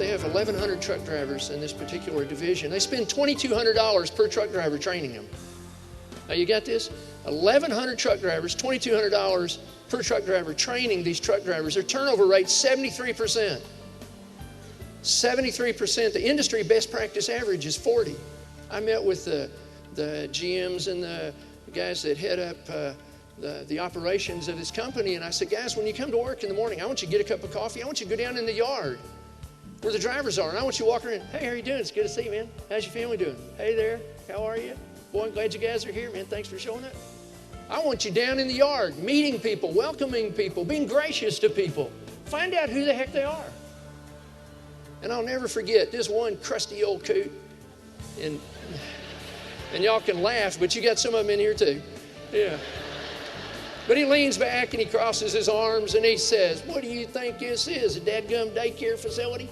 they have 1,100 truck drivers in this particular division. They spend $2,200 per truck driver training them. Now you got this? 1,100 truck drivers, $2,200 per truck driver training these truck drivers. Their turnover rate 73%. 73%. The industry best practice average is 40. I met with the GMs and the guys that head up the operations of this company, and I said, guys, when you come to work in the morning, I want you to get a cup of coffee. I want you to go down in the yard where the drivers are, and I want you to walk around. Hey, how are you doing? It's good to see you, man. How's your family doing? Hey there, how are you? Boy, I'm glad you guys are here, man. Thanks for showing up. I want you down in the yard, meeting people, welcoming people, being gracious to people. Find out who the heck they are. And I'll never forget this one crusty old coot, and y'all can laugh, but you got some of them in here too. Yeah. But he leans back and he crosses his arms and he says, what do you think this is, a dadgum daycare facility?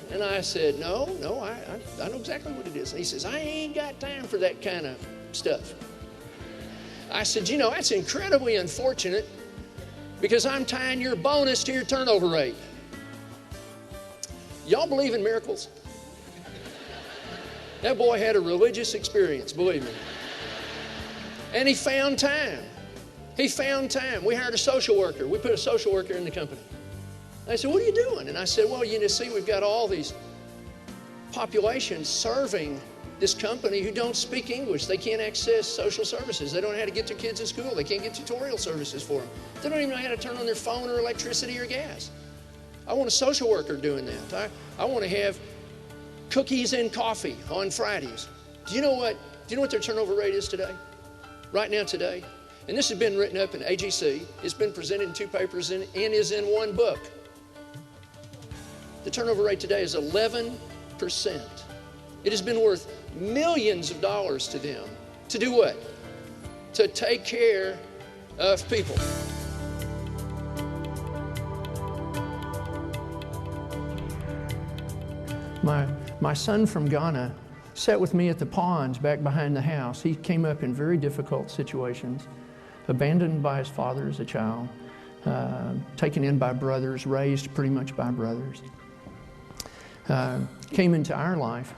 And I said, no, I know exactly what it is. And he says, I ain't got time for that kind of stuff. I said, you know, that's incredibly unfortunate because I'm tying your bonus to your turnover rate. Y'all believe in miracles? That boy had a religious experience, believe me. And he found time. He found time. We hired a social worker. We put a social worker in the company. They said, what are you doing? And I said, well, you see, we've got all these populations serving this company who don't speak English. They can't access social services. They don't know how to get their kids to school. They can't get tutorial services for them. They don't even know how to turn on their phone or electricity or gas. I want a social worker doing that. I want to have cookies and coffee on Fridays. Do you know what their turnover rate is today? Right now today? And this has been written up in AGC. It's been presented in 2 papers and is in 1 book. The turnover rate today is 11%. It has been worth millions of dollars to them. To do what? To take care of people. My son from Ghana sat with me at the ponds back behind the house. He came up in very difficult situations, abandoned by his father as a child, taken in by brothers, raised pretty much by brothers. Came into our life.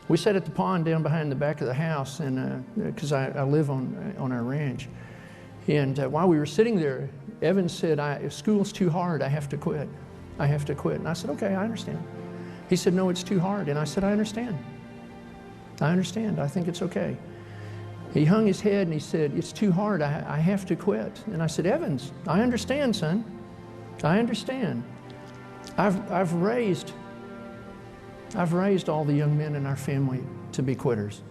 We sat at the pond down behind the back of the house, and because I live on our ranch. And while we were sitting there, Evan said, if school's too hard, I have to quit. I have to quit. And I said, okay, I understand. He said, no, it's too hard. And I said, I understand. I understand. I think it's okay. He hung his head and he said, it's too hard. I have to quit. And I said, Evans, I understand, son. I understand. I've raised all the young men in our family to be quitters.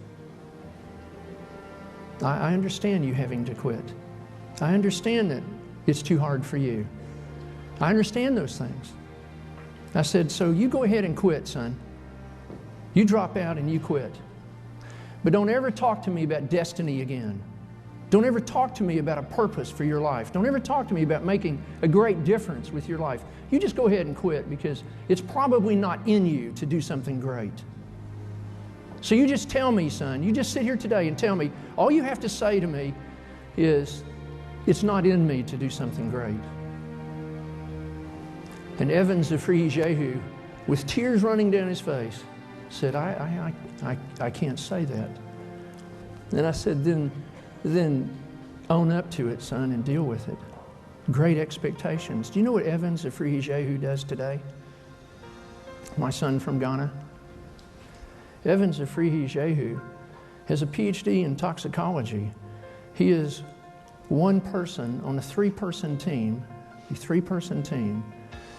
I understand you having to quit. I understand that it's too hard for you. I understand those things. I said, so you go ahead and quit, son. You drop out and you quit. But don't ever talk to me about destiny again. Don't ever talk to me about a purpose for your life. Don't ever talk to me about making a great difference with your life. You just go ahead and quit because it's probably not in you to do something great. So you just tell me, son, you just sit here today and tell me, all you have to say to me is, it's not in me to do something great. And Evans, the free Jehu, with tears running down his face, said, I can't say that. And I said, then own up to it, son, and deal with it. Great expectations. Do you know what Evans, the free Jehu, does today? My son from Ghana. Evans, the free Jehu, has a PhD in toxicology. He is one person on a 3-person team,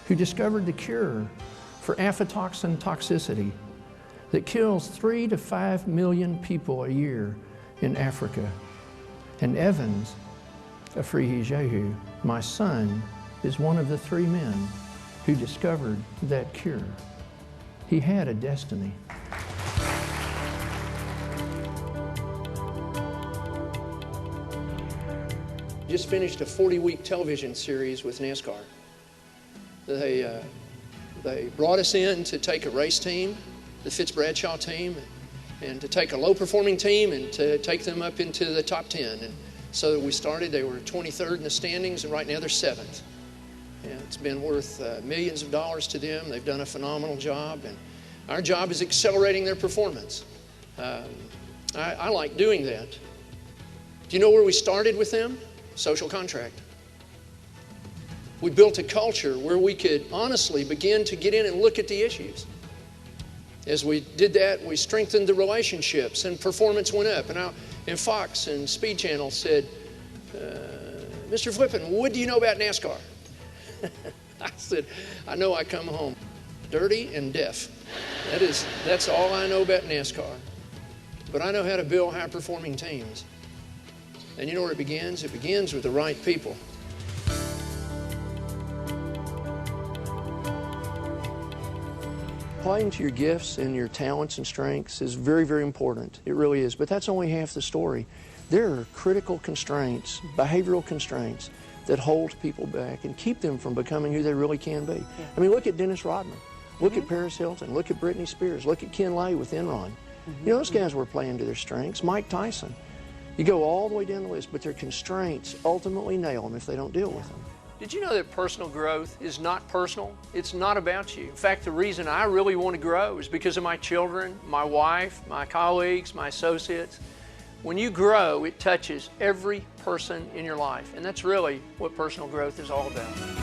who discovered the cure for aflatoxin toxicity that kills 3 to 5 million people a year in Africa. And Evans, a free Jehu, my son, is one of the 3 men who discovered that cure. He had a destiny. Just finished a 40-week television series with NASCAR. They brought us in to take a race team, the Fitz-Bradshaw team, and to take a low-performing team and to take them up into the top 10. And so we started, they were 23rd in the standings, and right now they're 7th. And it's been worth millions of dollars to them. They've done a phenomenal job, and our job is accelerating their performance. I like doing that. Do you know where we started with them? Social contract. We built a culture where we could honestly begin to get in and look at the issues. As we did that, we strengthened the relationships and performance went up. And Fox and Speed Channel said, Mr. Flippen, what do you know about NASCAR? I said, I know I come home dirty and deaf. That's all I know about NASCAR. But I know how to build high-performing teams. And you know where it begins? It begins with the right people. Playing to your gifts and your talents and strengths is very, very important. It really is. But that's only half the story. There are critical constraints, behavioral constraints, that hold people back and keep them from becoming who they really can be. Yeah. I mean, look at Dennis Rodman. Look at Paris Hilton. Look at Britney Spears. Look at Ken Lay with Enron. You know, those guys were playing to their strengths. Mike Tyson. You go all the way down the list, but their constraints ultimately nail them if they don't deal with them. Did you know that personal growth is not personal? It's not about you. In fact, the reason I really want to grow is because of my children, my wife, my colleagues, my associates. When you grow, it touches every person in your life, and that's really what personal growth is all about.